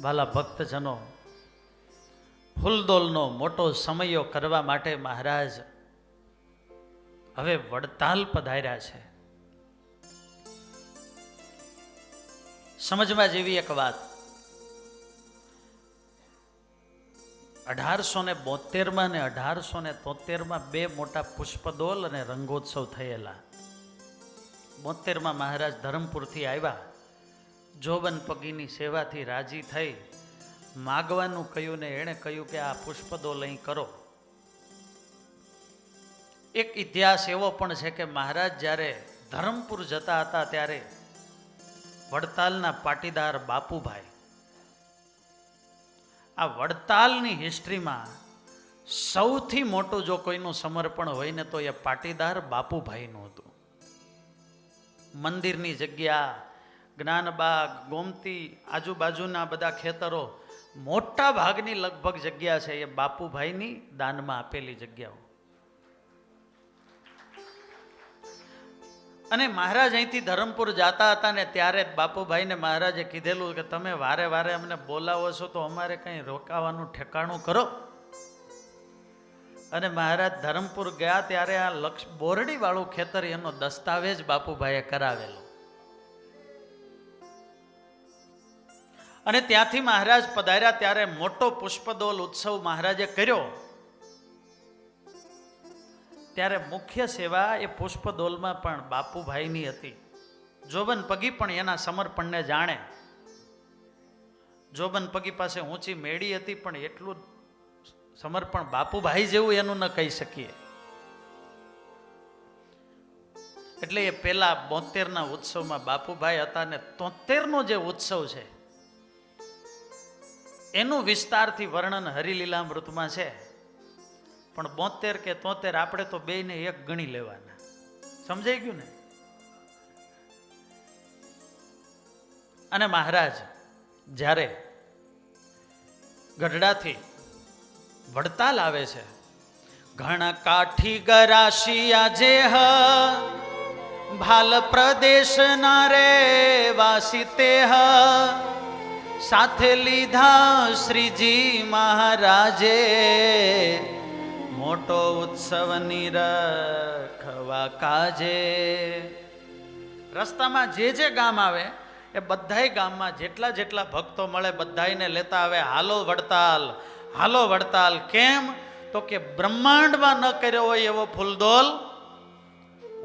વાલા ભક્તજનો, ફૂલદોલનો મોટો સમયો કરવા માટે મહારાજ હવે વડતાલ પધાર્યા છે. સમજવા જેવી એક વાત, 1872 અને 1873 બે મોટા પુષ્પદોલ અને રંગોત્સવ થયેલા. 72 મહારાજ ધરમપુરથી આવ્યા, જોબન પગીની સેવાથી રાજી થઈ માગવાનું કહ્યું ને એણે કહ્યું કે આ પુષ્પદોલ અહીં કરો. એક ઇતિહાસ એવો પણ છે કે મહારાજ જ્યારે ધરમપુર જતા હતા ત્યારે વડતાલના પાટીદાર બાપુભાઈ, આ વડતાલની હિસ્ટ્રીમાં સૌથી મોટું જો કોઈનું સમર્પણ હોય ને તો એ પાટીદાર બાપુભાઈનું હતું. મંદિરની જગ્યા, જ્ઞાનબાગ, ગોમતી, આજુબાજુના બધા ખેતરો, મોટા ભાગની લગભગ જગ્યા છે એ બાપુભાઈની દાનમાં આપેલી જગ્યાઓ. અને મહારાજ અહીંથી ધરમપુર જતા હતા ને ત્યારે બાપુભાઈને મહારાજે કીધેલું કે તમે વારે વારે અમને બોલાવો છો તો અમારે કંઈ રોકાવાનું ઠેકાણું કરો. અને મહારાજ ધરમપુર ગયા ત્યારે આ બોરડી વાળું ખેતર એનો દસ્તાવેજ બાપુભાઈએ કરાવેલો. અને ત્યાંથી મહારાજ પધાર્યા ત્યારે મોટો પુષ્પદોલ ઉત્સવ મહારાજે કર્યો. ત્યારે મુખ્ય સેવા એ પુષ્પદોલમાં પણ બાપુભાઈની હતી. જોબન પગી પણ એના સમર્પણને જાણે. જોબન પગી પાસે ઊંચી મેળી હતી પણ એટલું સમર્પણ બાપુભાઈ જેવું એનું ન કહી શકીએ. એટલે એ પેલા 72ના ઉત્સવમાં બાપુભાઈ હતા ને 73નો જે ઉત્સવ છે એનું વિસ્તારથી વર્ણન હરિલીલામૃતમાં છે. પણ 72 કે 73 આપણે તો બેયને એક ગણી લેવાના. સમજાઈ ગયું ને? અને મહારાજ જ્યારે ગઢડાથી વડતાલ આવે છે, ઘણા કાઠી ગરાશિયા જે ભાલ પ્રદેશ ના રે વાસી તે સાથે લીધા શ્રીજી મહારાજે મોટો ઉત્સવ નિરખવા કાજે. રસ્તામાં જે ગામ આવે એ બધાય ગામમાં જેટલા જેટલા ભક્તો મળે બધાયને લેતા આવે, હાલો વડતાલ, હાલો વડતાલ. કેમ? તો કે બ્રહ્માંડમાં ન કર્યો હોય એવો ફૂલદોલ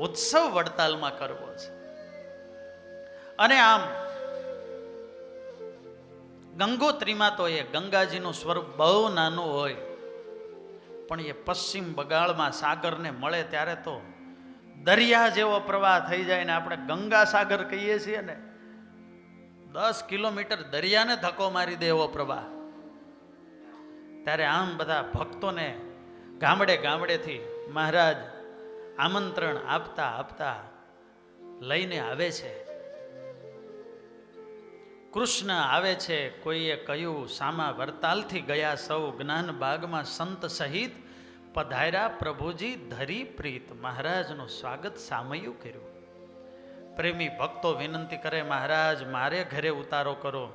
ઉત્સવ વડતાલમાં કરવો છે. અને આમ ગંગોત્રીમાં તો એ ગંગાજીનું સ્વરૂપ બહુ નાનું હોય, પણ એ પશ્ચિમ બંગાળમાં સાગરને મળે ત્યારે તો દરિયા જેવો પ્રવાહ થઈ જાય ને આપણે ગંગા સાગર કહીએ છીએ ને, 10 કિલોમીટર દરિયાને ધક્કો મારી દે એવો પ્રવાહ. ત્યારે આમ બધા ભક્તોને ગામડે ગામડેથી મહારાજ આમંત્રણ આપતા આપતા લઈને આવે છે. કૃષ્ણ આવે છે. કોઈએ કહ્યું સામા વરતાલથી ગયા સૌ જ્ઞાનબાગમાં સંત સહિત પધાર્યા પ્રભુજી ધરી પ્રીત. મહારાજનું સ્વાગત સામયું કર્યું. પ્રેમી ભક્તો વિનંતી કરે, મહારાજ મારે ઘરે ઉતારો કરો.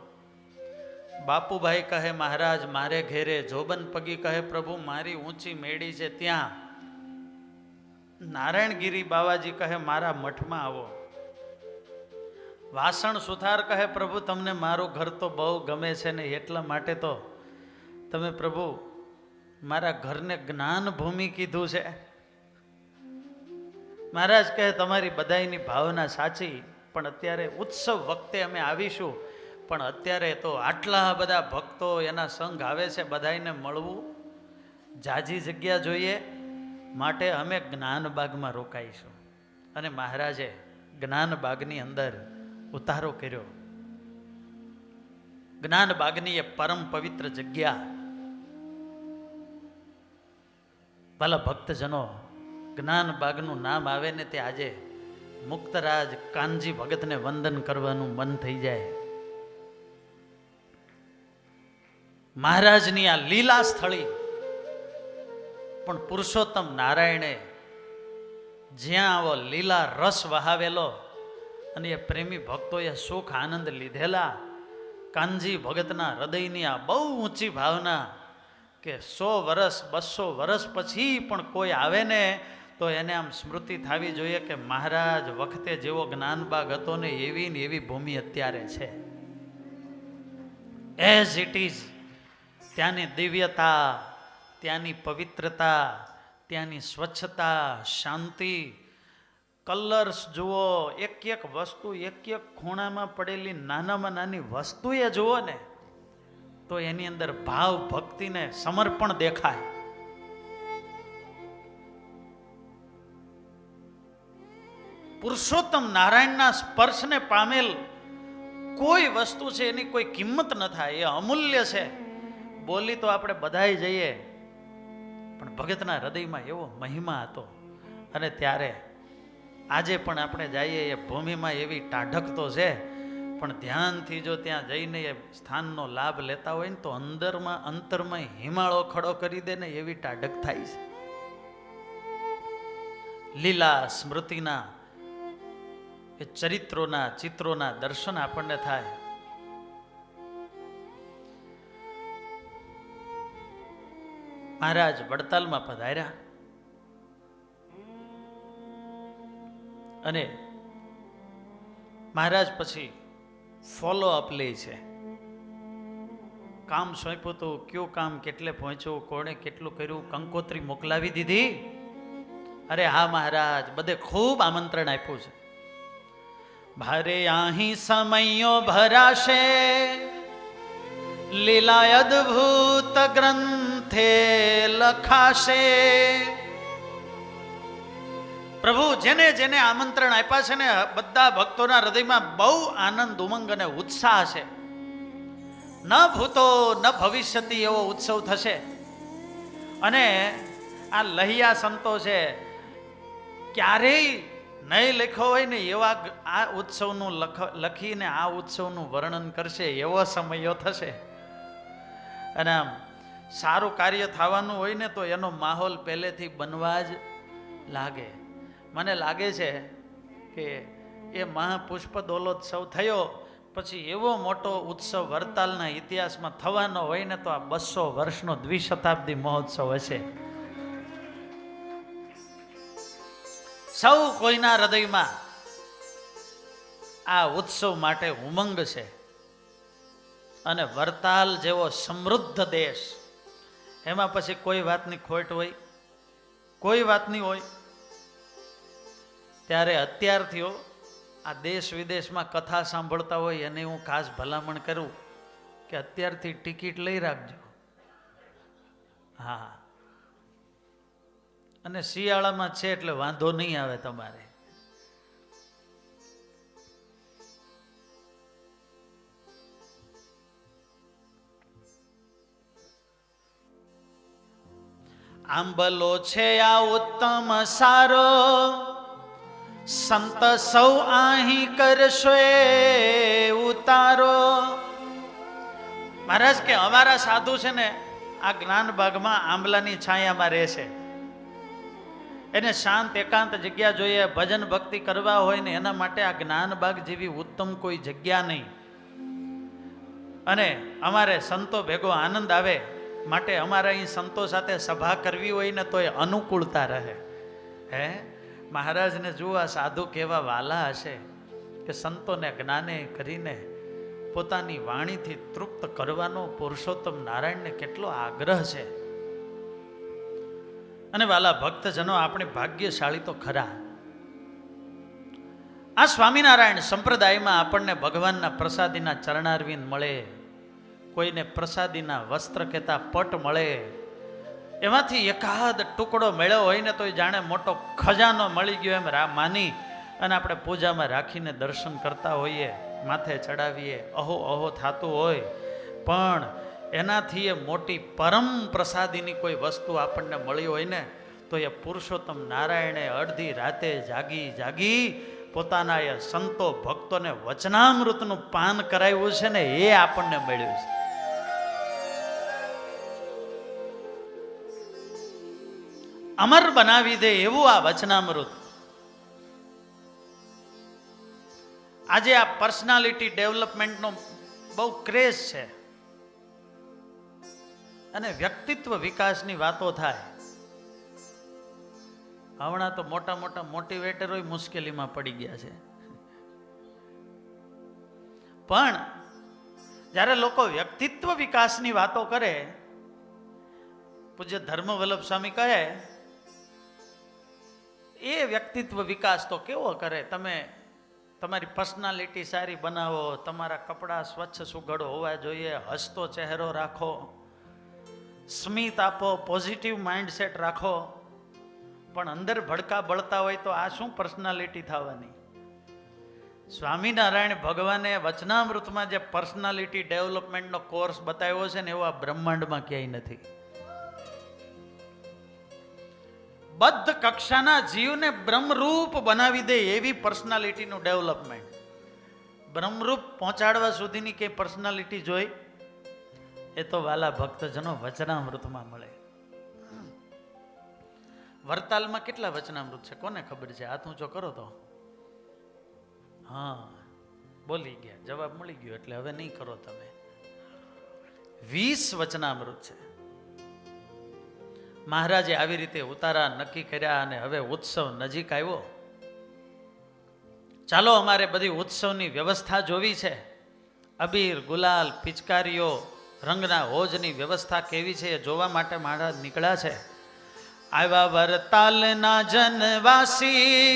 બાપુભાઈ કહે મહારાજ મારે ઘેરે. જોબન પગી કહે પ્રભુ મારી ઊંચી મેળી છે ત્યાં. નારાયણગીરી બાવાજી કહે મારા મઠમાં આવો. વાસણ સુથાર કહે પ્રભુ તમને મારું ઘર તો બહુ ગમે છે ને એટલા માટે તો તમે પ્રભુ મારા ઘરને જ્ઞાન ભૂમિ કીધું છે. મહારાજ કહે તમારી બધાયની ભાવના સાચી, પણ અત્યારે ઉત્સવ વખતે અમે આવીશું, પણ અત્યારે તો આટલા બધા ભક્તો એના સંઘ આવે છે, બધાયને મળવું, જાજી જગ્યા જોઈએ, માટે અમે જ્ઞાનબાગમાં રોકાઈશું. અને મહારાજે જ્ઞાનબાગની અંદર ઉતારો કર્યો. જ્ઞાનબાગની એ પરમ પવિત્ર જગ્યા. ભલા ભક્તજનો, જ્ઞાનબાગનું નામ આવે ને તે આજે મુક્તરાજ કાનજી ભગતને વંદન કરવાનું મન થઈ જાય. મહારાજની આ લીલા સ્થળી, પણ પુરુષોત્તમ નારાયણે જ્યાં આવો લીલા રસ વહાવેલો અને એ પ્રેમી ભક્તોએ સુખ આનંદ લીધેલા, કાનજી ભગતના હૃદયની આ બહુ ઊંચી ભાવના કે 100 વર્ષ 200 વર્ષ પછી પણ કોઈ આવે ને તો એને આમ સ્મૃતિ થવી જોઈએ કે મહારાજ વખતે જેવો જ્ઞાનબાગ હતો ને એવી ભૂમિ અત્યારે છે. એઝ ઇટ ઇઝ ત્યાંની દિવ્યતા, ત્યાંની પવિત્રતા, ત્યાંની સ્વચ્છતા, શાંતિ, કલર્સ જુઓ, એક એક વસ્તુ, એક એક ખૂણામાં પડેલી નાનામાં નાની વસ્તુ એ જુઓ ને તો એની અંદર ભાવ, ભક્તિ ને સમર્પણ દેખાય. પુરુષોત્તમ નારાયણના સ્પર્શને પામેલ કોઈ વસ્તુ છે એની કોઈ કિંમત ન થાય, એ અમૂલ્ય છે. બોલી તો આપણે બધાય જઈએ પણ ભગતના હૃદયમાં એવો મહિમા હતો. અને ત્યારે આજે પણ આપણે જઈએ એ ભૂમિમાં એવી ટાઢક તો છે, પણ ધ્યાનથી જો ત્યાં જઈને એ સ્થાનનો લાભ લેતા હોય ને તો અંતરમાં હિમાળો ખડો કરી દે ને એવી ટાઢક થાય છે. લીલા સ્મૃતિના એ ચરિત્રોના, ચિત્રોના દર્શન આપણને થાય. મહારાજ વડતાલમાં પધાર્યા અને મહારાજ પછી ફોલો અપ લે છે. કામ સોંપ્યું હતું, કયું કામ કેટલે પહોંચ્યું, કોણે કેટલું કર્યું, કંકોત્રી મોકલાવી દીધી. અરે હા મહારાજ, બધે ખૂબ આમંત્રણ આપ્યું છે. ભારે આહી સમયો ભરાશે, લીલા અદ્ભુત ગ્રંથે લખાશે. પ્રભુ જેને જેને આમંત્રણ આપ્યા છે ને બધા ભક્તોના હૃદયમાં બહુ આનંદ, ઉમંગ અને ઉત્સાહ છે. ન ભૂતો ન ભવિષ્યતી એવો ઉત્સવ થશે. અને આ લહિયા સંતો છે, ક્યારેય નહીં લખ્યો હોય ને એવા આ ઉત્સવનું લખીને આ ઉત્સવનું વર્ણન કરશે એવો સમયો થશે. અને આમ સારું કાર્ય થવાનું હોય ને તો એનો માહોલ પહેલેથી બનવા જ લાગે. મને લાગે છે કે એ મહાપુષ્પ દોલોત્સવ થયો પછી એવો મોટો ઉત્સવ વડતાલના ઇતિહાસમાં થવાનો હોય ને તો આ 200 વર્ષનો દ્વિશતાબ્દી મહોત્સવ હશે. સૌ કોઈના હૃદયમાં આ ઉત્સવ માટે ઉમંગ છે. અને વડતાલ જેવો સમૃદ્ધ દેશ, એમાં પછી કોઈ વાતની ખોટ હોય, કોઈ વાતની હોય. ત્યારે અત્યારથી આ દેશ વિદેશમાં કથા સાંભળતા હોય એને હું ખાસ ભલામણ કરું કે અત્યારથી ટિકિટ લઈ રાખજો. હા, અને શિયાળામાં છે એટલે વાંધો નહીં આવે તમારે. આંબલો છે આ ઉત્તમ સારો, સંત સૌ આહી કરશો ઉતારો. મહારાજ કે અમારા સાધુ છે ને આ જ્ઞાનબાગમાં આંબલાની છાયામાં રહેશે. એને શાંત એકાંત જગ્યા જોઈએ, ભજન ભક્તિ કરવા હોય ને એના માટે આ જ્ઞાનબાગ જેવી ઉત્તમ કોઈ જગ્યા નહીં. અને અમારે સંતો ભેગો આનંદ આવે માટે અમારે અહીં સંતો સાથે સભા કરવી હોય ને તો એ અનુકૂળતા રહે. હે મહારાજને જુઓ આ સાધુ કેવા વાલા હશે કે સંતોને જ્ઞાને કરીને પોતાની વાણીથી તૃપ્ત કરવાનો પુરુષોત્તમ નારાયણને કેટલો આગ્રહ છે. અને વાલા ભક્તજનો, આપણે ભાગ્યશાળી તો ખરા. આ સ્વામિનારાયણ સંપ્રદાયમાં આપણને ભગવાનના પ્રસાદીના ચરણારવિંદ મળે, કોઈને પ્રસાદીના વસ્ત્ર કહેતા પટ મળે, એમાંથી એકાદ ટુકડો મળ્યો હોય ને તો જાણે મોટો ખજાનો મળી ગયો એમ માની અને આપણે પૂજામાં રાખીને દર્શન કરતા હોઈએ, માથે ચડાવીએ, અહો અહો થતું હોય. પણ એનાથી એ મોટી પરમ પ્રસાદીની કોઈ વસ્તુ આપણને મળી હોય ને તો એ પુરુષોત્તમ નારાયણે અડધી રાતે જાગી જાગી પોતાના એ સંતો ભક્તોને વચનામૃતનું પાન કરાવ્યું છે ને એ આપણને મળ્યું છે. અમર બનાવી દે એવું આ વચનામૃત. આજે આ પર્સનાલિટી ડેવલપમેન્ટનો બહુ ક્રેઝ છે. અને વ્યક્તિત્વ વિકાસની વાતો થાય. હમણાં તો મોટા મોટા મોટિવેટરો મુશ્કેલીમાં પડી ગયા છે. પણ જ્યારે લોકો વ્યક્તિત્વ વિકાસની વાતો કરે, પૂજ્ય ધર્મવલ્લભ સ્વામી કહે એ વ્યક્તિત્વ વિકાસ તો કેવો કરે, તમે તમારી પર્સનાલિટી સારી બનાવો, તમારા કપડાં સ્વચ્છ સુઘડ હોવા જોઈએ, હસતો ચહેરો રાખો, સ્મિત આપો, પોઝિટિવ માઇન્ડસેટ રાખો. પણ અંદર ભડકા બળતા હોય તો આ શું પર્સનાલિટી થવાની? સ્વામિનારાયણ ભગવાને વચનામૃતમાં જે પર્સનાલિટી ડેવલપમેન્ટનો કોર્સ બતાવ્યો છે ને એવો આ બ્રહ્માંડમાં ક્યાંય નથી. બદ્ધ કક્ષાના જીવને બ્રહ્મરૂપ બનાવી દે એવી પર્સનાલિટીનું ડેવલપમેન્ટ. બ્રહ્મરૂપ પહોંચાડવા સુધીની કઈ પર્સનાલિટી જોઈ? એ તો વાલા ભક્તજનો વચનામૃતમાં મળે. વરતાલમાં કેટલા વચનામૃત છે કોને ખબર છે? હાથ ઊંચો કરો તો. હા, બોલી ગયા, જવાબ મળી ગયો. એટલે હવે નહીં કરો તમે. 20 વચનામૃત છે. મહારાજે આવી રીતે ઉતારા નક્કી કર્યા અને હવે ઉત્સવ નજીક આવ્યો. ચાલો અમારે બધી ઉત્સવની વ્યવસ્થા જોવી છે. અબીર, ગુલાલ, પિચકારીઓ, રંગના હોજની વ્યવસ્થા કેવી છે એ જોવા માટે મહારાજ નીકળ્યા છે. આવ્યા વરતાલના જનવાસી,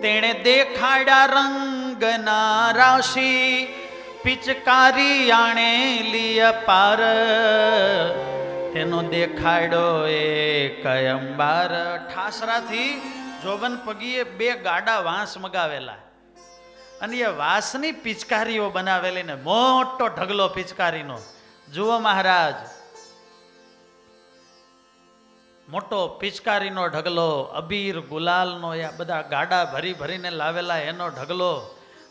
તેણે દેખાડ્યા રંગના રાશિ, પિચકારી આણે લીય પાર, તેનો દેખાડ્યો એ કયંબાર. ઠાસરાથી જોબન પગીએ 2 ગાડા વાંસ મગાવેલા અને એ વાંસની પિચકારીઓ બનાવેલી ને મોટો ઢગલો પિચકારીનો. જુઓ મહારાજ, મોટો પિચકારીનો ઢગલો, અબીર ગુલાલનો, એ બધા ગાડા ભરી ભરીને લાવેલા એનો ઢગલો.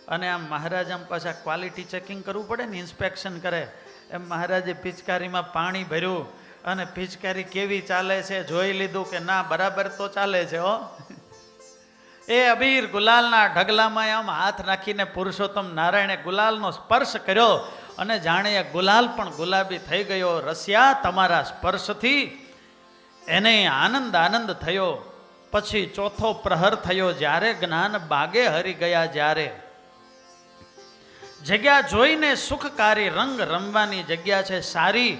અને આમ મહારાજ આમ પાછા ક્વોલિટી ચેકિંગ કરવું પડે ને, ઇન્સ્પેક્શન કરે એમ મહારાજે પિચકારીમાં પાણી ભર્યું અને પિચકારી કેવી ચાલે છે જોઈ લીધું કે ના બરાબર તો ચાલે છે. હો, એ અબીર ગુલાલના ઢગલામાં આમ હાથ નાખીને પુરુષોત્તમ નારાયણે ગુલાલનો સ્પર્શ કર્યો અને જાણે એ ગુલાલ પણ ગુલાબી થઈ ગયો. રસિયા, તમારા સ્પર્શથી એને આનંદ આનંદ થયો. પછી ચોથો પ્રહર થયો, જ્યારે જ્ઞાન બાગે હરી ગયા, જ્યારે જગ્યા જોઈને સુખકારી, રંગ રમવાની જગ્યા છે સારી.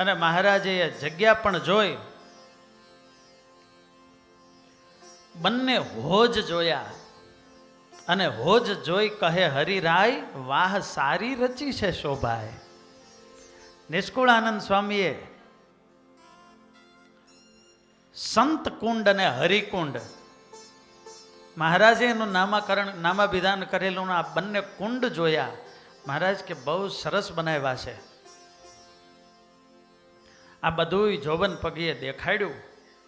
અને મહારાજે એ જગ્યા પણ જોઈ. બંને હોજ જોયા અને હોજ જોઈ કહે હરિરાય, વાહ સારી રચી છે શોભાએ. નિષ્કુળાનંદ સ્વામીએ સંત કુંડ અને હરિકુંડ, મહારાજે એનું નામાભિધાન કરેલું આ બંને કુંડ જોયા. મહારાજ કે બહુ સરસ બનાવ્યા છે. આ બધું જોબન પગીએ દેખાડ્યું.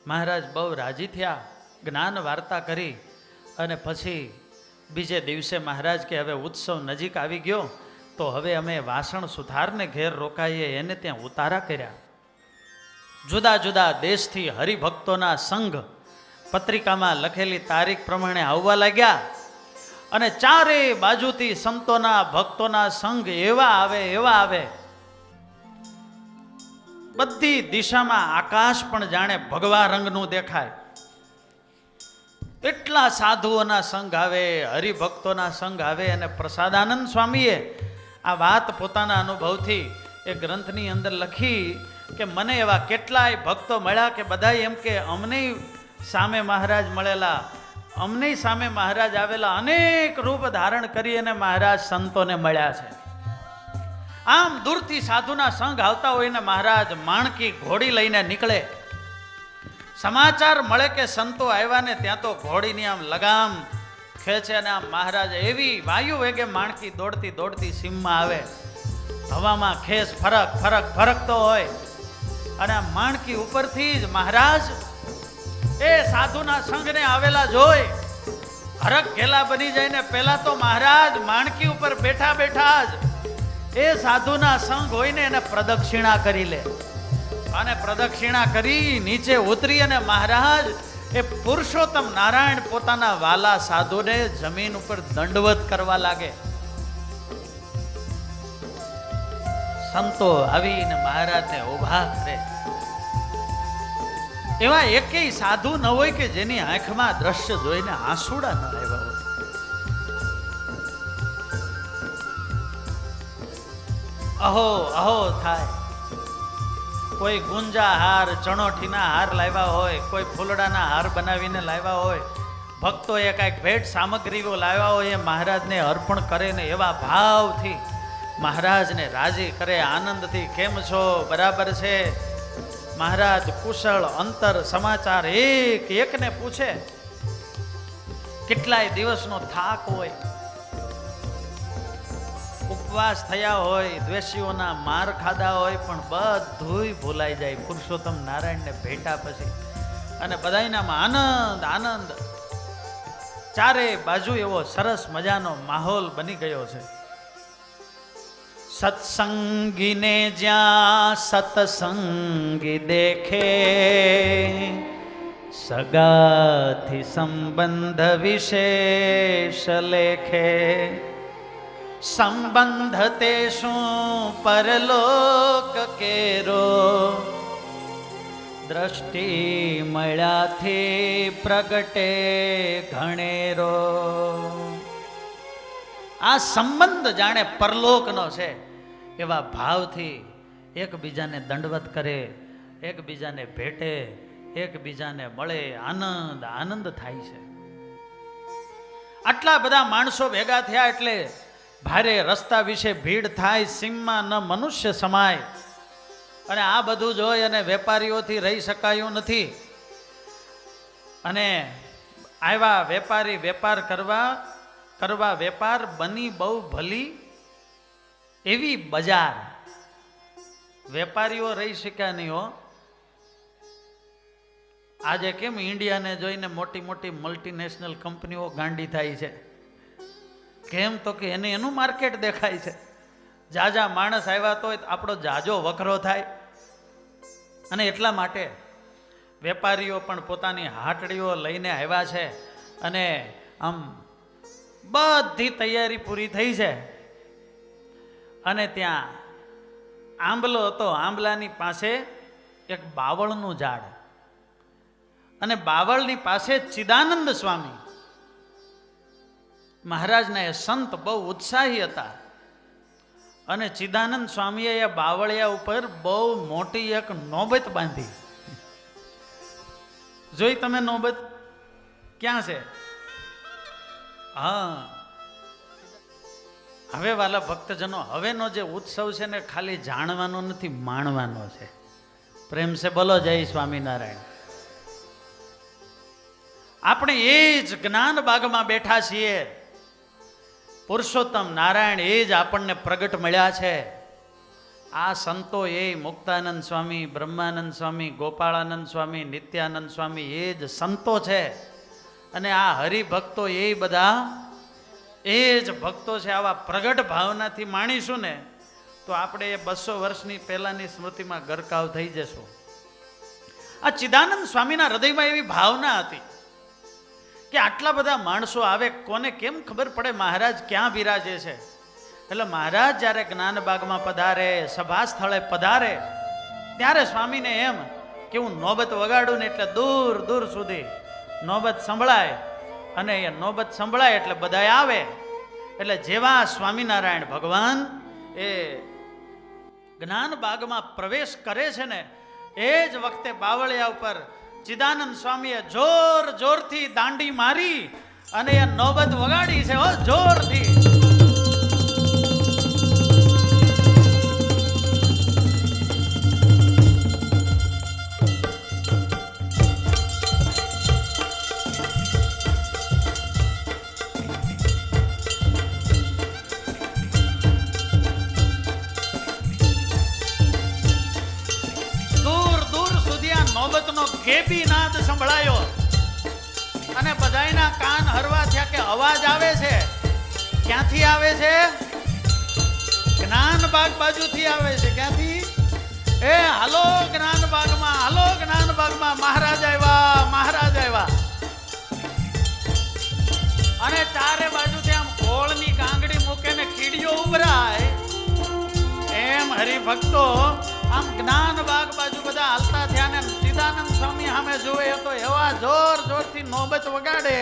મહારાજ બહુ રાજી થયા, જ્ઞાન વાર્તા કરી. અને પછી બીજે દિવસે મહારાજ કે હવે ઉત્સવ નજીક આવી ગયો તો હવે અમે વાસણ સુથારને ઘેર રોકાઈએ, એને ત્યાં ઉતારા કર્યા. જુદા જુદા દેશથી હરિભક્તોના સંઘ પત્રિકામાં લખેલી તારીખ પ્રમાણે આવવા લાગ્યા. અને ચારે બાજુથી સંતોના ભક્તોના સંઘ એવા આવે, બધી દિશામાં આકાશ પણ જાણે ભગવા રંગનું દેખાય. એટલા સાધુઓના સંઘ આવે, હરિભક્તોના સંઘ આવે. અને પ્રસાદાનંદ સ્વામીએ આ વાત પોતાના અનુભવથી એ ગ્રંથની અંદર લખી કે મને એવા કેટલાય ભક્તો મળ્યા કે બધા એમ કે અમને સામે મહારાજ મળેલા, અમને સામે મહારાજ આવેલા, અનેક રૂપ ધારણ કરી અને મહારાજ સંતોને મળ્યા છે. આમ દૂરથી સાધુના સંઘ આવતા હોય ને મહારાજ માણકી ઘોડી લઈને નીકળે. સમાચાર મળે કે સંતો આવ્યા ને ત્યાં તો ઘોડીની આમ લગામ ખેંચે અને આમ મહારાજ એવી વાયુ વેગે માણકી દોડતી દોડતી સીમમાં આવે. હવામાં ખેસ ફરકતો હોય અને આ માણકી ઉપરથી જ મહારાજ એ સાધુના સંઘને આવેલા જોઈ હરખ ઘેલા બની જાય ને પહેલા તો મહારાજ માણકી ઉપર બેઠા બેઠા જ એ સાધુના સંઘ હોય ને એને પ્રદક્ષિણા કરી લે. અને પ્રદક્ષિણા કરી નીચે ઉતરી અને મહારાજ એ પુરુષોત્તમ નારાયણ પોતાના વાલા સાધુને જમીન ઉપર દંડવત કરવા લાગે. સંતો આવીને મહારાજને ઊભા કરે. એવા એકેય સાધુ ન હોય કે જેની આંખમાં દ્રશ્ય જોઈને આંસુડા ન આવ્યા હોય. અહો અહો થાય. કોઈ ગુંજા હાર, ચણોઠીના હાર લાવ્યા હોય, કોઈ ફૂલડાના હાર બનાવીને લાવ્યા હોય, ભક્તોએ કાંઈક ભેટ સામગ્રીઓ લાવ્યા હોય, એ મહારાજને અર્પણ કરે ને એવા ભાવથી મહારાજને રાજી કરે, આનંદથી. કેમ છો? બરાબર છે? મહારાજ કુશળ અંતર સમાચાર એક એકને પૂછે. કેટલાય દિવસનો થાક હોય, ઉપવાસ થયા હોય, દ્વેષીઓના માર ખાધા હોય, પણ બધુંય ભૂલાઈ જાય પુરુષોત્તમ નારાયણને ભેટા પછી. અને બધાયનામાં આનંદ આનંદ, ચારે બાજુ એવો સરસ મજાનો માહોલ બની ગયો છે. સત્સંગીને જ્યાં સત્સંગી દેખે, સગાથી સંબંધ વિશેષ લેખે. સંબંધ તે શું પરલોક કેરો, દ્રષ્ટિ મળ્યાથી પ્રગટે ઘણેરો. આ સંબંધ જાણે પરલોકનો છે એવા ભાવથી એકબીજાને દંડવત કરે, એકબીજાને ભેટે, એકબીજાને મળે, આનંદ આનંદ થાય છે. આટલા બધા માણસો ભેગા થયા એટલે ભારે રસ્તા વિશે ભીડ થાય, સીમમાં ન મનુષ્ય સમાય. અને આ બધું જોઈ અને વેપારીઓથી રહી શકાયું નથી. અને આવ્યા વેપારી વેપાર કરવા વેપાર બની બહુ ભલી એવી બજાર. વેપારીઓ રહી શક્યા નહીં હો. આજે કેમ ઇન્ડિયાને જોઈને મોટી મોટી મલ્ટીનેશનલ કંપનીઓ ગાંડી થાય છે? કેમ તો કે એને એનું માર્કેટ દેખાય છે. જાજા માણસ આવ્યા તો આપણો જાજો વખરો થાય. અને એટલા માટે વેપારીઓ પણ પોતાની હાટડીઓ લઈને આવ્યા છે. અને આમ બધી તૈયારી પૂરી થઈ છે. અને ત્યાં આંબલો હતો, આંબલાની પાસે એક બાવળનું ઝાડ, અને બાવળની પાસે ચિદાનંદ સ્વામી મહારાજના એ સંત બહુ ઉત્સાહી હતા. અને ચિદાનંદ સ્વામીએ એ બાવળિયા ઉપર બહુ મોટી એક નોબત બાંધી. જોઈ તમે નોબત? ક્યાં છે? હા, હવે વાલા ભક્તજનો, હવેનો જે ઉત્સવ છે ને ખાલી જાણવાનો નથી, માણવાનો છે. પ્રેમ સે બોલો જય સ્વામિનારાયણ. આપણે એ જ જ્ઞાન બાગમાં બેઠા છીએ. પુરુષોત્તમ નારાયણ એ જ આપણને પ્રગટ મળ્યા છે. આ સંતો એ મુક્તાનંદ સ્વામી, બ્રહ્માનંદ સ્વામી, ગોપાળાનંદ સ્વામી, નિત્યાનંદ સ્વામી એ જ સંતો છે. અને આ હરિભક્તો એ બધા એ જ ભક્તો છે. આવા પ્રગટ ભાવનાથી માણીશું ને તો આપણે એ 200 વર્ષની પહેલાની સ્મૃતિમાં ગરકાવ થઈ જશું. આ ચિદાનંદ સ્વામીના હૃદયમાં એવી ભાવના હતી કે આટલા બધા માણસો આવે, કોને કેમ ખબર પડે મહારાજ ક્યાં બિરાજે છે? એટલે મહારાજ જ્યારે જ્ઞાનબાગમાં પધારે, સભા સ્થળે પધારે, ત્યારે સ્વામીને એમ કે હું નોબત વગાડું ને એટલે દૂર દૂર સુધી નોબત સંભળાય. અને એ નોબત સંભળાય એટલે બધા આવે. એટલે જેવા સ્વામિનારાયણ ભગવાન એ જ્ઞાનબાગમાં પ્રવેશ કરે છે ને એ જ વખતે બાવળિયા ઉપર ચિદાનંદ સ્વામીએ જોર જોરથી દાંડી મારી અને એ નોબત વગાડી છે. જોરથી નોબતનો ગેબી નાદ સંભળાયો અને બધાયના કાન હરવા થયા કે અવાજ આવે છે. ક્યાંથી આવે છે? જ્ઞાનબાગ બાજુથી આવે છે. ક્યાંથી? એ હાલો જ્ઞાનબાગમાં, હાલો જ્ઞાનબાગમાં, મહારાજ આવ્યા, મહારાજ આવ્યા. અને ચારે બાજુથી આમ ગોળની કાંગડી મૂકે ને કીડીઓ ઉભરાય એમ હરિભક્તો આમ જ્ઞાન બાગ બાજુ બધા હાલતા થયા ને ચિદાનંદ સ્વામી સામે જોવે તો એવા જોર જોરથી નોબત વગાડે.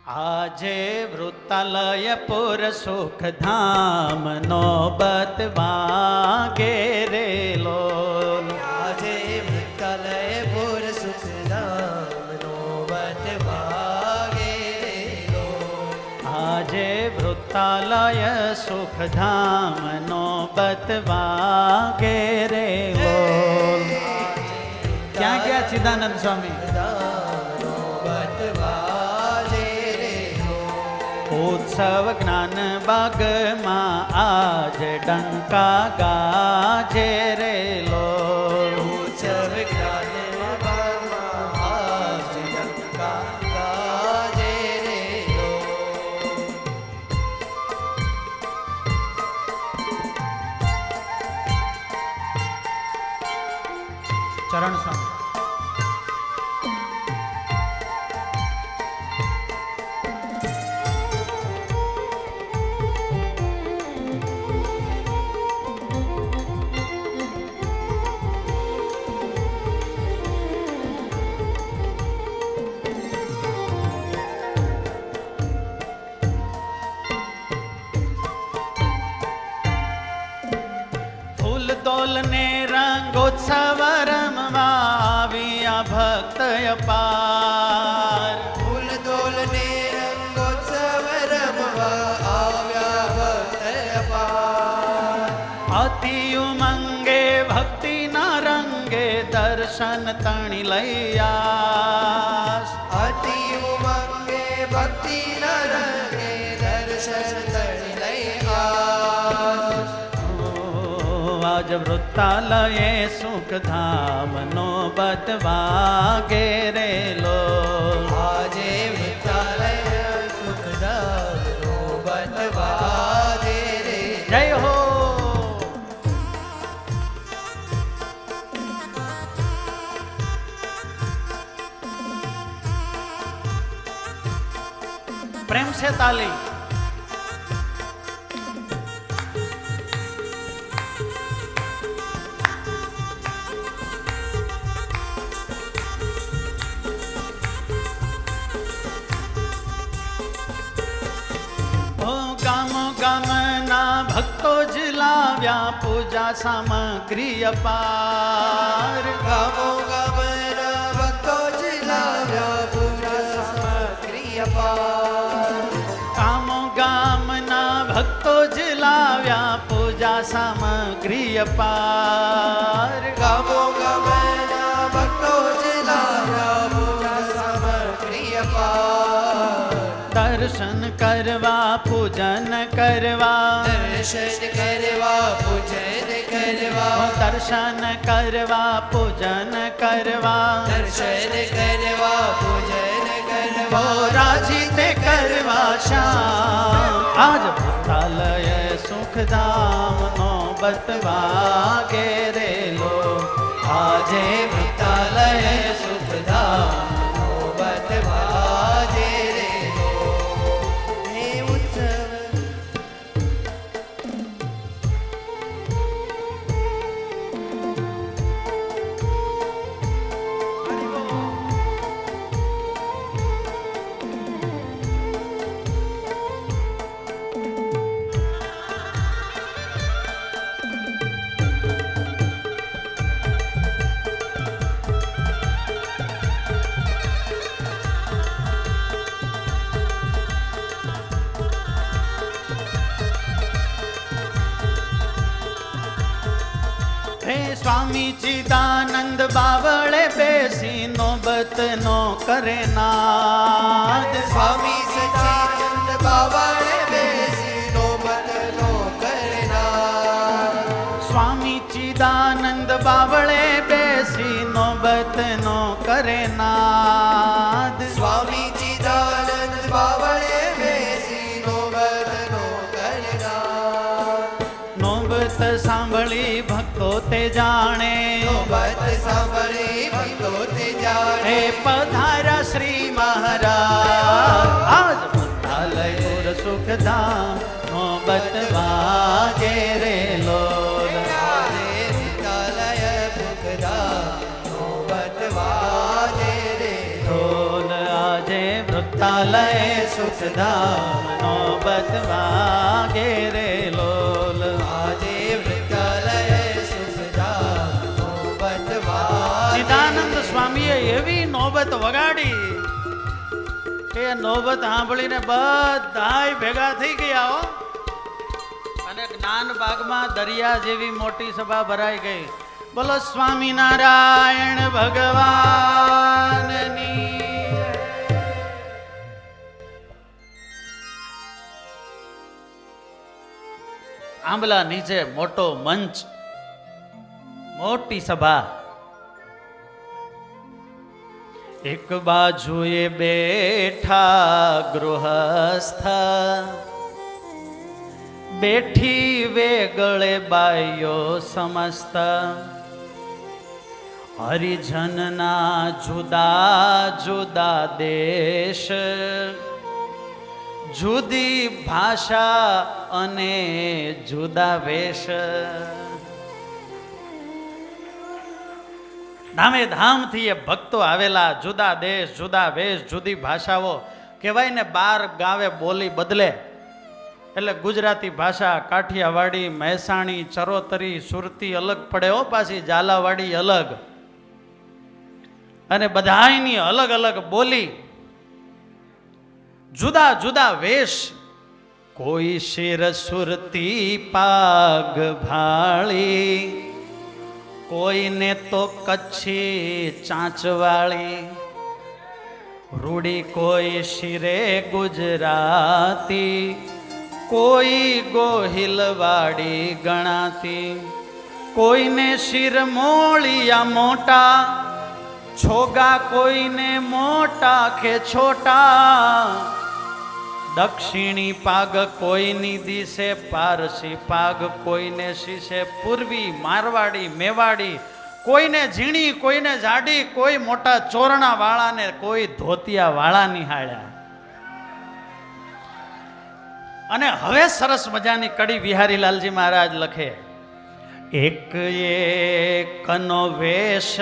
આજે વૃત્તાલયપુર સુખધામ નોબત વાગે રે લોલ. આજે વૃત્તાલયપુર સુખધામ નોબત વાગે રે લોલ. આજે વૃત્તાલય સુખધામ નોબત વાગે રે લોલ. ક્યાં ગયા ચિદાનંદ સ્વામી? ઉત્સવ જ્ઞાન બાગમાં આજ ડંકા ગાજે રે લોલ. ઉત્સવ જ્ઞાન બાગમાં આજ ડંકા ગાજે રે લોલ. ચરણ સ્વામી. ડોલને રંગોત્સવ રમવા આવ્યા ભક્ત અપાર. ફૂલ ડોલને રંગોત્સવ રમવા આવ્યા ભક્ત અપાર. અતિ ઉમંગે ભક્તિના રંગે દર્શન તણી લૈયા. અતિ ઉમંગે ભક્તિના રંગે દર્શન તણી લૈયા. આજ વૃત્તાલયે સુખધામ નોબત વાગે રે લોલ. આજે વૃત્તાલય સુખધામ નોબત વાગે રે. જય હો. प्रेम से ताली. ભક્તો જ લાવ્યા પૂજા સામગ્રી અપાર. ગામો ગામના ભક્તો જ લાવ્યા પૂજા સામગ્રી અપાર. ગામો ગામના ભક્તો જ લાવ્યા પૂજા સામગ્રી અપાર. ગામો ગામના ભક્તો જ લાવ્યા પૂજા સામગ્રી અપાર. દર્શન કરવા પૂજન કરવા. દર્શન કરવા પૂજન કરવા. દર્શન કરવા પૂજન કરવા. દર્શન કરવા પૂજન કરવા. રાજી તે કરવા શ્યામ. આજ વૃત્તાલય સુખધામ નોબત વાગે રે લો. આજે વૃત્તાલય સુખધામ નોબત વાગે રે લો. હે ઉત્સવ હે સ્વામી ચિદાનંદ બાવળે બેસી નોબત નો કરે નાદ. સ્વામી સચ્ચિદાનંદ બાવળે બેસી નોબત નો કરનાર. સ્વામી ચિદાનંદ બાવળે બેસી નોબત નો કરે નાદ. સ્વામી ચિદાનંદ બાવળે બેસી નોબત નો કરનાર. જાણે નોબત સાંભળી ભક્તો તે જાણે હે પધારા શ્રી મહારાજ આજ વૃંદાલય ગુર સુખધામ નોબત વાગે રે લોલ આજે વિદ્યાલય સુખધામ નોબત વાગે રે લોલ આજે વૃંદાલય સુખધામ નોબત વાગે રે લોલ આજે વિદ્યાલય સુખધામ નોબત વાગે ચિદાનંદ સ્વામીએ એવી નોબત વગાડી કે નોબત સાંભળીને બધાય ભેગા થઈ ગયા હો અને જ્ઞાન બાગમાં દરિયા જેવી મોટી સભા ભરાઈ ગઈ. બોલો સ્વામિનારાયણ ભગવાનની જય. આંબલા નીચે મોટો મંચ, મોટી સભા. એક બાજુએ બેઠા ગૃહસ્થ, બેઠી વેગળે બાઈઓ સમસ્ત. હરિજનના જુદા જુદા દેશ, જુદી ભાષા અને જુદા વેશ. ધામે ધામથી એ ભક્તો આવેલા, જુદા દેશ જુદા વેશ જુદી ભાષાઓ. કહેવાય ને 12 ગાવે બોલી બદલે, એટલે ગુજરાતી ભાષા, કાઠિયાવાડી, મહેસાણી, ચરોતરી, સુરતી અલગ પડે હો, પાછી ઝાલાવાડી અલગ, અને બધાયની અલગ અલગ બોલી, જુદા જુદા વેશ. કોઈ શિર સુરતી પાગ ભાળી, કોઈને તો કચ્છી ચાંચવાળી, રૂડી કોઈ શિરે ગુજરાતી, કોઈ ગોહિલવાડી ગણાતી. કોઈને શિર મોળિયા મોટા, છોગા કોઈને મોટા કે છોટા. દક્ષિણી પાગ કોઈની દિશે, પારસી પાગ કોઈને શીશે, પૂર્વી મારવાડી મેવાડી, કોઈને ઝીણી કોઈને જાડી, કોઈ મોટા ચોરણા વાળા ને કોઈ ધોતિયા વાળા નિહાળ્યા. અને હવે સરસ મજાની કડી વિહારીલાલજી મહારાજ લખે. એક એકનો વેશ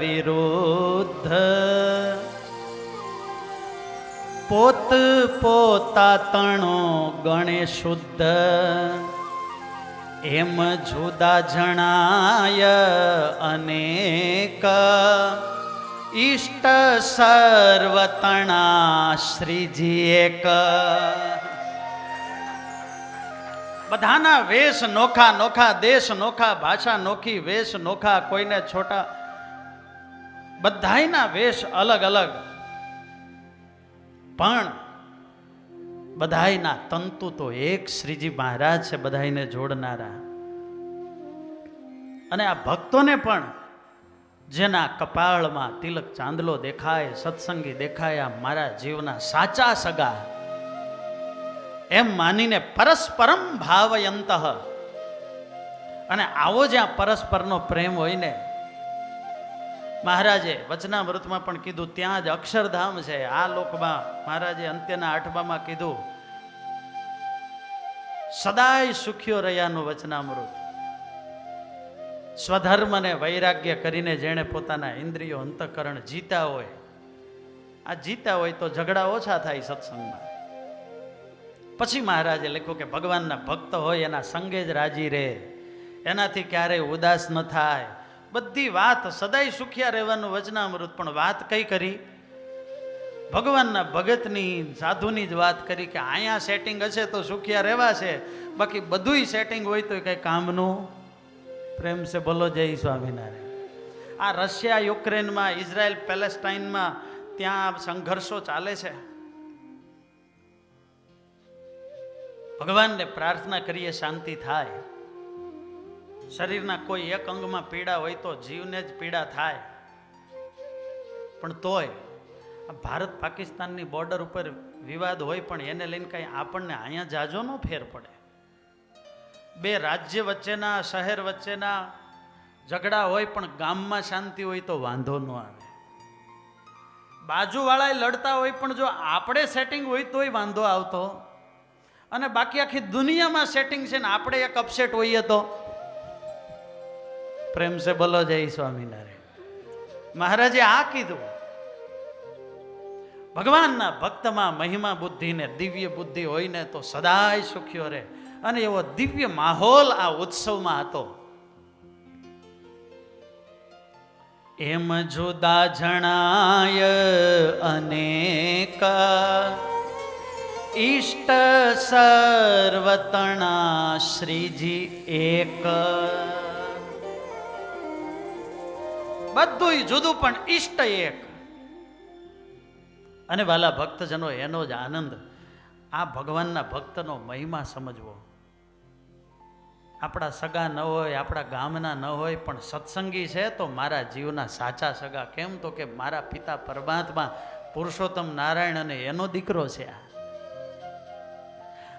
વિરુદ્ધ, પોત પોતા તણો ગણે શુદ્ધ. એમ જુદા જણાય અનેક, ઈષ્ટ સર્વતણા શ્રીજી એક. બધાના વેશ નોખા નોખા, દેશ નોખા, ભાષા નોખી, વેશ નોખા, કોઈને છોટા, બધાયના વેશ અલગ અલગ, પણ બધાયના તંતુ તો એક શ્રીજી મહારાજ છે, બધાયને જોડનારા. અને આ ભક્તોને પણ જેના કપાળમાં તિલક ચાંદલો દેખાય, સત્સંગી દેખાયા, મારા જીવના સાચા સગા એમ માનીને પરસ્પરમ ભાવયંત. અને આવો જ્યાં પરસ્પરનો પ્રેમ હોય ને, મહારાજે વચનામૃતમાં પણ કીધું, ત્યાં જ અક્ષરધામ છે. આ લોકમાં મહારાજે અંત્યના 8માં કીધું, સદાય સુખ્યો રહ્યાનું વચનામૃત. સ્વધર્મ ને વૈરાગ્ય કરીને જેણે પોતાના ઇન્દ્રિયો અંતઃકરણ જીતા હોય, આ જીતા હોય તો ઝઘડા ઓછા થાય સત્સંગમાં. પછી મહારાજે લખ્યું કે ભગવાનના ભક્ત હોય એના સંગે જ રાજી રહે, એનાથી ક્યારેય ઉદાસ ન થાય. બધી વાત સદાય સુખિયા રહેવાનું વચનામૃત, પણ વાત કઈ કરી? ભગવાનના ભગતની, સાધુની જ વાત કરી કે અહીંયા સેટિંગ હશે તો સુખિયા રહેવાશે, બાકી બધુંય સેટિંગ હોય તો કઈ કામનું. પ્રેમ સે બોલો જય સ્વામિનારાયણ. આ રશિયા યુક્રેનમાં, ઇઝરાયલ પેલેસ્ટાઇનમાં ત્યાં સંઘર્ષો ચાલે છે. ભગવાનને પ્રાર્થના કરીએ શાંતિ થાય. શરીરના કોઈ એક અંગમાં પીડા હોય તો જીવને જ પીડા થાય, પણ તોય આ ભારત પાકિસ્તાનની બોર્ડર ઉપર વિવાદ હોય, પણ એને લઈને કઈ આપણને અહીંયા જાજો નો ફેર પડે. બે રાજ્ય વચ્ચેના, શહેર વચ્ચેના ઝઘડા હોય પણ ગામમાં શાંતિ હોય તો વાંધો ન આવે. બાજુવાળા લડતા હોય પણ જો આપણે સેટિંગ હોય તોય વાંધો આવતો, અને બાકી આખી દુનિયામાં સેટિંગ છે ને આપણે એક અપસેટ હોઈએ તો. પ્રેમ સે બોલો જય સ્વામિનારાયણ. મહારાજે આ કીધું, ભગવાનના ભક્તમાં મહિમા બુદ્ધિ ને દિવ્ય બુદ્ધિ હોય ને તો સદાય સુખ્યો રહે. અને એવો દિવ્ય માહોલ આ ઉત્સવમાં હતો. એમ જુદા જણાય અનેક, ઈષ્ટ સર્વતણા શ્રીજી એક. બધું જુદું પણ ઈષ્ટ એક. અને વાલા ભક્તજનો, એનો જ આનંદ. આ ભગવાનના ભક્તનો મહિમા સમજવો. આપણા સગા ન હોય, આપણા ગામના ન હોય, પણ સત્સંગી છે તો મારા જીવના સાચા સગા. કેમ તો કે મારા પિતા પરમાત્મા પુરુષોત્તમ નારાયણ અને એનો દીકરો છે.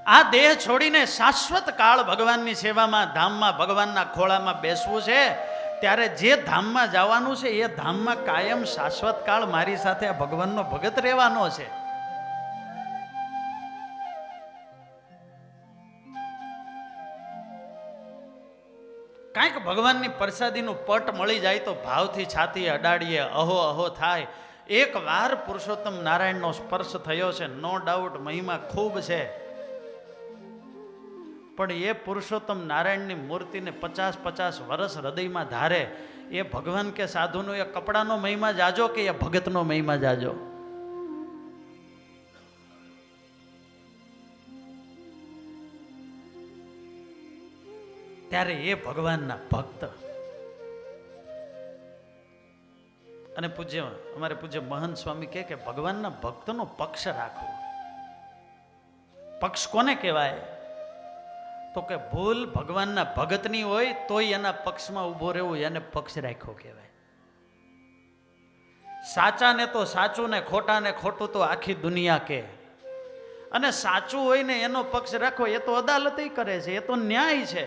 આ દેહ છોડીને શાશ્વત કાળ ભગવાનની સેવામાં, ધામમાં, ભગવાનના ખોળામાં બેસવું છે. ત્યારે જે ધામમાં જવાનું છે એ ધામમાં કાયમ શાશ્વત કાળ મારી સાથે આ ભગવાનનો ભગત રહેવાનો છે. કાંઈક ભગવાનની પ્રસાદીનું પટ મળી જાય તો ભાવથી છાતી અડાડીએ, અહો અહો થાય. એક વાર પુરુષોત્તમ નારાયણનો સ્પર્શ થયો છે, નો ડાઉટ મહિમા ખૂબ છે. પણ એ પુરુષોત્તમ નારાયણની મૂર્તિને 50-50 વર્ષ હૃદયમાં ધારે એ ભગવાન કે સાધુનો એ કપડાનો મહિમા જાજો કે એ ભગતનો મહિમા જાજો? ત્યારે એ ભગવાનના ભક્ત. અને અમારે પૂજ્ય મહંત સ્વામી કહે કે ભગવાનના ભક્તનો પક્ષ રાખવો. પક્ષ કોને કહેવાય? તો કે ભૂલ ભગવાનના ભગતની હોય તોય એના પક્ષમાં ઊભો રહેવું, એને પક્ષ રાખ્યો કહેવાય. સાચાને તો સાચું ને ખોટાને ખોટું તો આખી દુનિયા કે. અને સાચું હોય ને એનો પક્ષ રાખવો, એ તો અદાલત કરે છે, એ તો ન્યાય છે.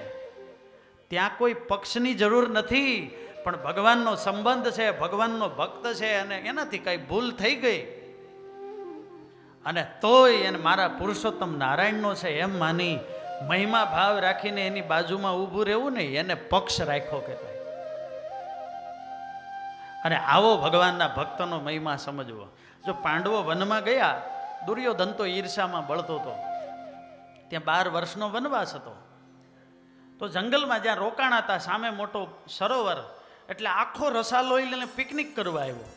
ત્યાં કોઈ પક્ષની જરૂર નથી. પણ ભગવાનનો સંબંધ છે, ભગવાનનો ભક્ત છે, અને એનાથી કઈ ભૂલ થઈ ગઈ અને તોય એને મારા પુરુષોત્તમ નારાયણનો છે એમ માની મહિમા ભાવ રાખીને એની બાજુમાં ઊભું રહેવું ને, એને પક્ષ રાખ્યો કહેવાય. અને આવો ભગવાનના ભક્તનો મહિમા સમજવો. જો પાંડવો વનમાં ગયા, દુર્યોધન તો ઈર્ષામાં બળતો હતો. ત્યાં 12 વર્ષનો વનવાસ હતો. તો જંગલમાં જ્યાં રોકાણા હતા, સામે મોટો સરોવર, એટલે આખો રસાલો લઈને પિકનિક કરવા આવ્યો.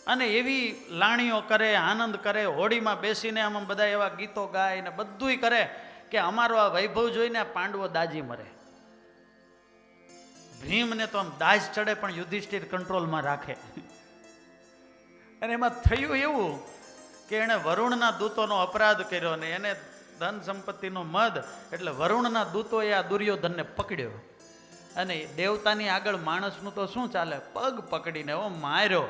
અને એવી લાણીઓ કરે, આનંદ કરે, હોડીમાં બેસીને આમાં બધા એવા ગીતો ગાય ને બધુંય કરે કે અમારો આ વૈભવ જોઈને આ પાંડવો દાજી મરે. ભીમને તો આમ દાજ ચડે પણ યુધિષ્ઠિર કંટ્રોલમાં રાખે. અને એમાં થયું એવું કે એણે વરુણના દૂતોનો અપરાધ કર્યો ને એને ધન સંપત્તિનો મદ, એટલે વરુણના દૂતોએ આ દુર્યોધનને પકડ્યો. અને દેવતાની આગળ માણસનું તો શું ચાલે, પગ પકડીને માર્યો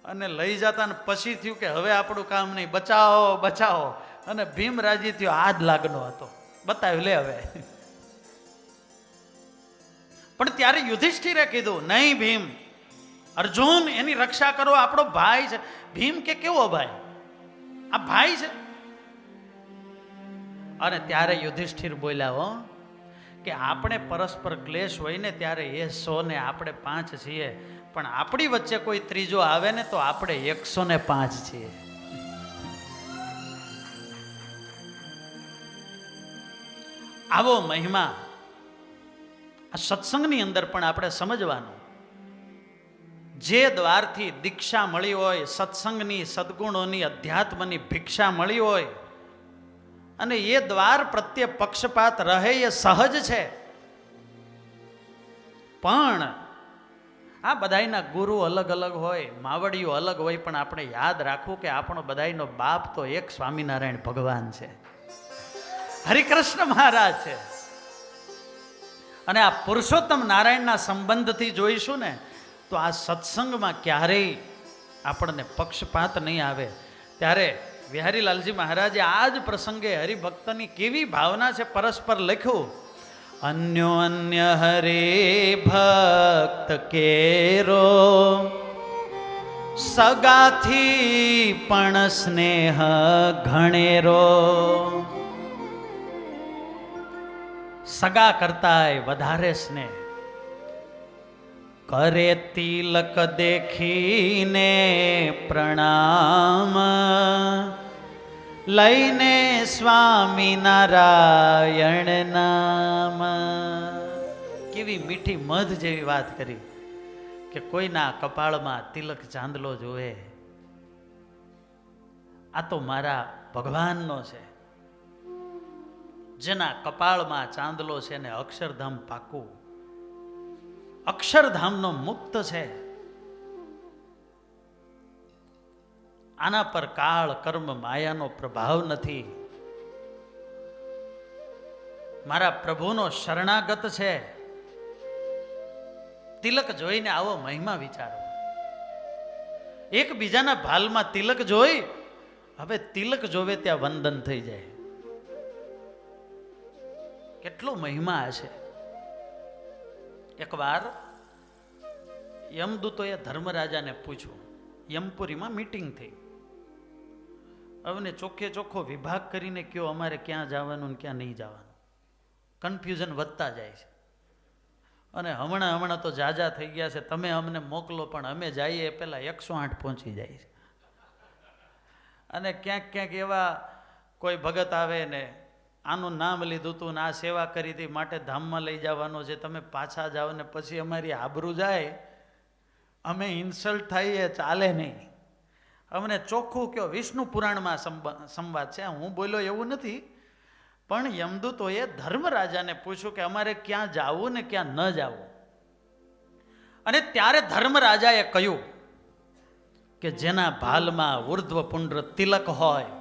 અને લઈ જતા. ને પછી થયું કે હવે આપણું કામ નહીં, બચાવો બચાવો. અને ભીમ રાજી થયો, હાથ લાગનો હતો, બતાવ્યું લે હવે. પણ ત્યારે યુધિષ્ઠિરે કીધું, નહીં ભીમ, અર્જુન એની રક્ષા કરો, આપણો ભાઈ છે. ભીમ કે કેવો ભાઈ? આ ભાઈ છે. અને ત્યારે યુધિષ્ઠિર બોલ્યા, હો કે આપણે પરસ્પર ક્લેશ હોય ને ત્યારે એ 100 ને આપણે 5 છીએ, પણ આપણી વચ્ચે કોઈ ત્રીજો આવે ને તો આપણે 105 છીએ. આવો મહિમા આ સત્સંગની અંદર પણ આપણે સમજવાનું. જે દ્વારથી દીક્ષા મળી હોય, સત્સંગની, સદગુણોની, અધ્યાત્મની ભિક્ષા મળી હોય, અને એ દ્વાર પ્રત્યે પક્ષપાત રહે એ સહજ છે. પણ આ બધાયના ગુરુ અલગ અલગ હોય, માવડીઓ અલગ હોય, પણ આપણે યાદ રાખવું કે આપણો બધાયનો બાપ તો એક સ્વામિનારાયણ ભગવાન છે, હરિકૃષ્ણ મહારાજ છે. અને આ પુરુષોત્તમ નારાયણના સંબંધથી જોઈશું ને તો આ સત્સંગમાં ક્યારેય આપણને પક્ષપાત નહીં આવે. ત્યારે બિહારીલાલજી મહારાજે આ જ પ્રસંગે હરિભક્તની કેવી ભાવના છે પરસ્પર લખ્યું. અન્યો અન્ય હરે ભક્ત કેરો, સગાથી પણ સ્નેહ ઘણેરો. સગા કરતાય વધારે સ્નેહ કરે, તિલક દેખીને પ્રણામ, લઈને સ્વામી નારાયણ નામ. કેવી મીઠી મધ જેવી વાત કરી કે કોઈના કપાળમાં તિલક ચાંદલો જોવે, આ તો મારા ભગવાનનો છે. જેના કપાળમાં ચાંદલો છે ને અક્ષરધામ પાકું, અક્ષરધામનો મુક્ત છે. આના પર કાળ કર્મ માયાનો પ્રભાવ નથી. મારા પ્રભુનો શરણાગત છે. તિલક જોઈને આવો મહિમા વિચારો. એકબીજાના ભાલમાં તિલક જોઈ હવે તિલક જોવે ત્યાં વંદન થઈ જાય. કેટલો મહિમા હશે. એકવાર યમદૂતોએ ધર્મરાજાને પૂછ્યું, યમપુરીમાં મીટિંગ થઈ, હવે ચોખ્ખે ચોખ્ખો વિભાગ કરીને કયો અમારે ક્યાં જવાનું ને ક્યાં નહીં જવાનું. કન્ફ્યુઝન વધતા જાય છે. અને હમણાં તો જાજા થઈ ગયા છે, તમે અમને મોકલો પણ અમે જઈએ પહેલાં 108 પહોંચી જાય છે. અને ક્યાંક એવા કોઈ ભગત આવે ને આનું નામ લીધું હતું ને આ સેવા કરી હતી માટે ધામમાં લઈ જવાનો છે, તમે પાછા જાઓ ને પછી અમારી આબરૂ જાય, અમે ઇન્સલ્ટ થઈએ, ચાલે નહીં. અમને ચોખ્ખું કયો. વિષ્ણુ પુરાણમાં સંવાદ છે, હું બોલ્યો એવું નથી. પણ યમદૂતોએ ધર્મરાજાને પૂછ્યું કે અમારે ક્યાં જાવું ને ક્યાં ન જાવું. અને ત્યારે ધર્મરાજાએ કહ્યું કે જેના ભાલમાં ઉર્ધ્વ પુંડ્ર તિલક હોય,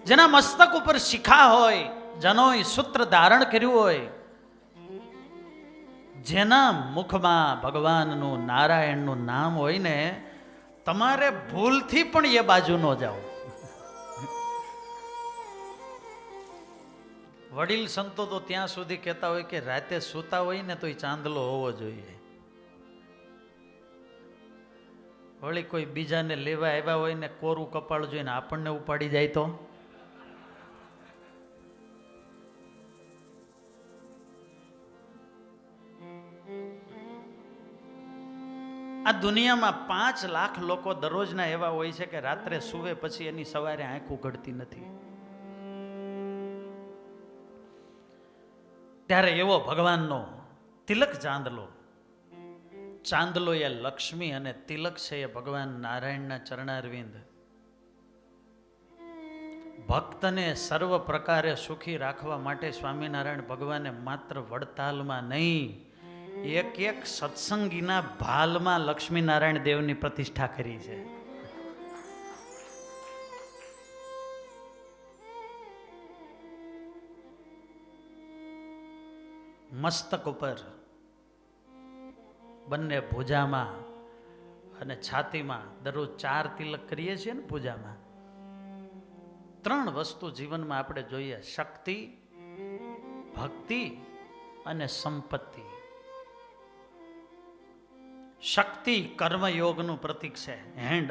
જેના મસ્તક ઉપર શિખા હોય, જનોય સૂત્ર ધારણ કર્યું હોય, જેના મુખમાં ભગવાનનું નારાયણનું નામ હોય ને, તમારે ભૂલથી પણ એ બાજુ ન જાઓ. વડીલ સંતો તો ત્યાં સુધી કહેતા હોય કે રાતે સૂતા હોય ને તો એ ચાંદલો હોવો જોઈએ. વળી કોઈ બીજાને લેવા આવ્યા હોય ને કોરું કપાળ જોઈને આપણને ઉપાડી જાય તો આ દુનિયામાં 5 લાખ લોકો દરરોજના એવા હોય છે કે રાત્રે સૂવે પછી એની સવારે આંખ ઉઘડતી નથી. ત્યારે એવો ભગવાનનો તિલક ચાંદલો એ લક્ષ્મી અને તિલક છે એ ભગવાન નારાયણના ચરણારવિંદ. ભક્તને સર્વ પ્રકારે સુખી રાખવા માટે સ્વામિનારાયણ ભગવાને માત્ર વડતાલમાં નહીં, એક સત્સંગીના ભાલમાં લક્ષ્મીનારાયણ દેવની પ્રતિષ્ઠા કરી છે. મસ્તક ઉપર, બંને ભુજામાં અને છાતીમાં દરરોજ 4 તિલક કરીએ છીએ ને પૂજામાં. 3 વસ્તુ જીવનમાં આપણે જોઈએ: શક્તિ, ભક્તિ અને સંપત્તિ. શક્તિ કર્મયોગનું પ્રતીક છે. હેન્ડ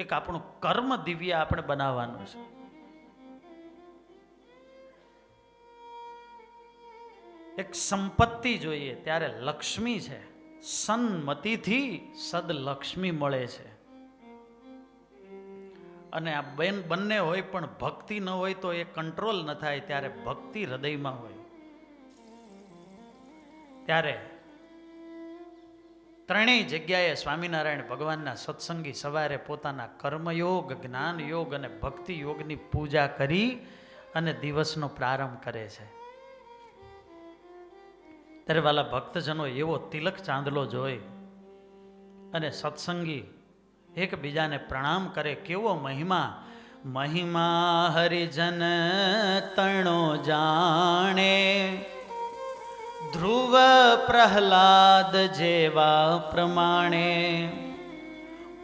એક આપણું કર્મ દિવ્ય આપણે બનાવવાનું છે. એક સંપત્તિ જોઈએ ત્યારે લક્ષ્મી છે. સન્મતિથી સદલક્ષ્મી મળે છે. અને આ બંને હોય પણ ભક્તિ ન હોય તો એ કંટ્રોલ ન થાય. ત્યારે ભક્તિ હૃદયમાં હોય ત્યારે ત્રણેય જગ્યાએ સ્વામિનારાયણ ભગવાનના સત્સંગી સવારે પોતાના કર્મયોગ, જ્ઞાન યોગ અને ભક્તિ યોગની પૂજા કરી અને દિવસનો પ્રારંભ કરે છે. ત્યારે વાલા ભક્તજનો એવો તિલક ચાંદલો જોઈ અને સત્સંગી એકબીજાને પ્રણામ કરે. કેવો મહિમા! મહિમા હરિજન તણો જાણે, ધ્રુવ પ્રહલાદ જેવા પ્રમાણે,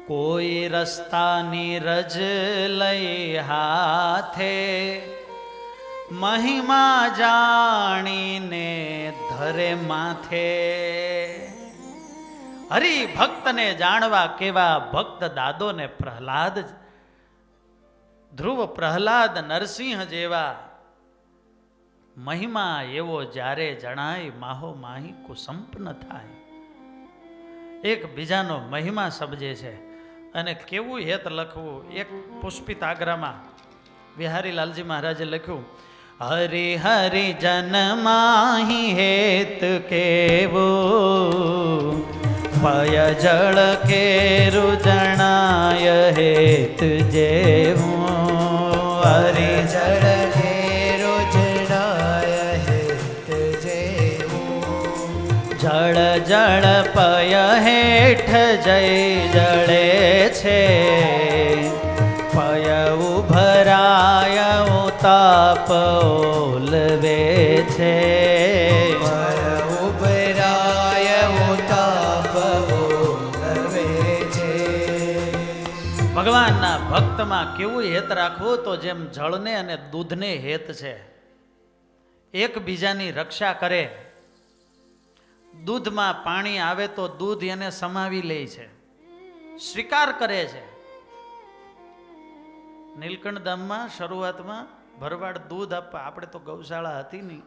કોઈ રસ્તાની રજ લઈ હાથે, મહિમા જાણીને ધરે માથે. હરિભક્તને જાણવા કેવા ભક્ત દાદો ને પ્રહલાદ, ધ્રુવ પ્રહલાદ નરસિંહ જેવા. મહિમા એવો જ્યારે જણાય માહો માહી કુસંપ ન થાય. એક બીજાનો મહિમા સમજે છે. અને કેવું હેત લખવું. એક પુષ્પિત આગ્રામાં બિહારી લાલજી મહારાજે લખ્યું, હરિ હરિ જન માહી હેત કેવો, પય જળ કેરું જણાય હેત જેવું. હરિ જળ ઘેરો જણાય હેત જેવું. જળ જળ પય હેઠ જય જળે છે, પય ઉભરાય તાપ ઓલવે છે. પર ઉભરાય તાપ ઓલવે છે. ભગવાનના ભક્તમાં કેવું હેત રાખવું, તો જેમ જળને અને દૂધને હેત છે. એકબીજાની રક્ષા કરે. દૂધમાં પાણી આવે તો દૂધ એને સમાવી લે છે, સ્વીકાર કરે છે. નીલકંઠ ધામમાં શરૂઆતમાં ભરવાડ દૂધ આપવા, આપણે તો ગૌશાળા હતી નહીં,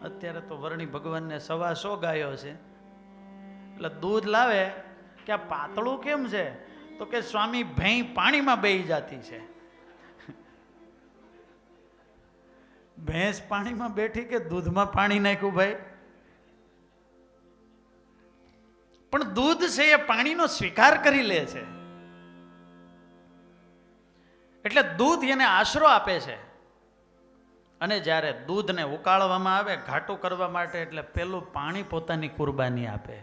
અત્યારે તો વર્ણી ભગવાનને 125 ગાયો છે. એટલે દૂધ લાવે કે આ પાતળું કેમ છે, તો કે સ્વામી ભેં પાણીમાં બેહી જાતી છે. ભેંસ પાણીમાં બેઠી કે દૂધમાં પાણી નાખ્યું ભાઈ? પણ દૂધ છે એ પાણીનો સ્વીકાર કરી લે છે. એટલે દૂધ એને આશરો આપે છે. અને જ્યારે દૂધને ઉકાળવામાં આવે ઘાટું કરવા માટે, એટલે પેલું પાણી પોતાની કુરબાની આપે.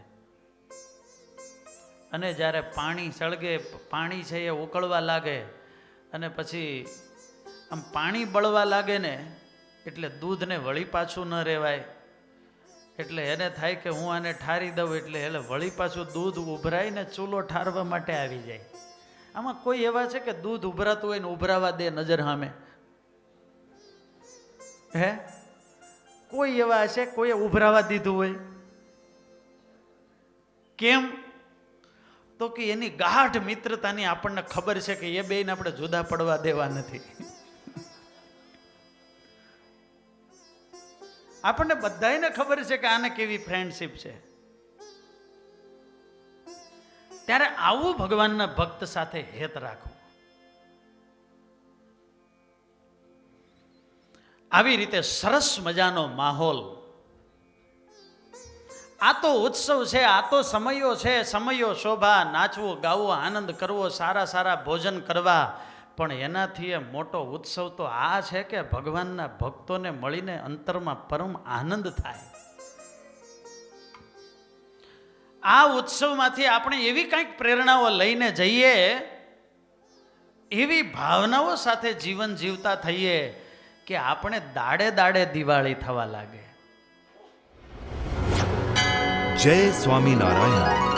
અને જ્યારે પાણી સળગે, પાણી છે એ ઉકળવા લાગે, અને પછી આમ પાણી બળવા લાગે ને, એટલે દૂધને વળી પાછું ન રહેવાય. એટલે એને થાય કે હું આને ઠારી દઉં, એટલે એટલે વળી પાછું દૂધ ઉભરાઈને ચૂલો ઠારવા માટે આવી જાય. આમાં કોઈ એવા છે કે દૂધ ઉભરાતું હોય ને ઉભરાવા દે નજર સામે? હે, કોઈ એવા છે કોઈ ઉભરાવા દીધું હોય? કેમ? તો કે એની ગાઢ મિત્રતાની આપણને ખબર છે કે એ બેયને આપણે જુદા પડવા દેવા નથી. આપણને બધાને ખબર છે કે આને કેવી ફ્રેન્ડશિપ છે. ત્યારે આવું ભગવાનના ભક્ત સાથે હેત રાખવું. આવી રીતે સરસ મજાનો માહોલ. આ તો ઉત્સવ છે, આ તો સમયો છે, સમયો શોભા, નાચવું ગાવું, આનંદ કરવો, સારા સારા ભોજન કરવા. પણ એનાથી મોટો ઉત્સવ તો આ છે કે ભગવાનના ભક્તોને મળીને અંતરમાં પરમ આનંદ થાય. આ ઉત્સવમાંથી આપણે એવી કંઈક પ્રેરણાઓ લઈને જઈએ, એવી ભાવનાઓ સાથે જીવન જીવતા થઈએ કે આપણે દાડે દાડે દિવાળી થવા લાગે. જય સ્વામિનારાયણ.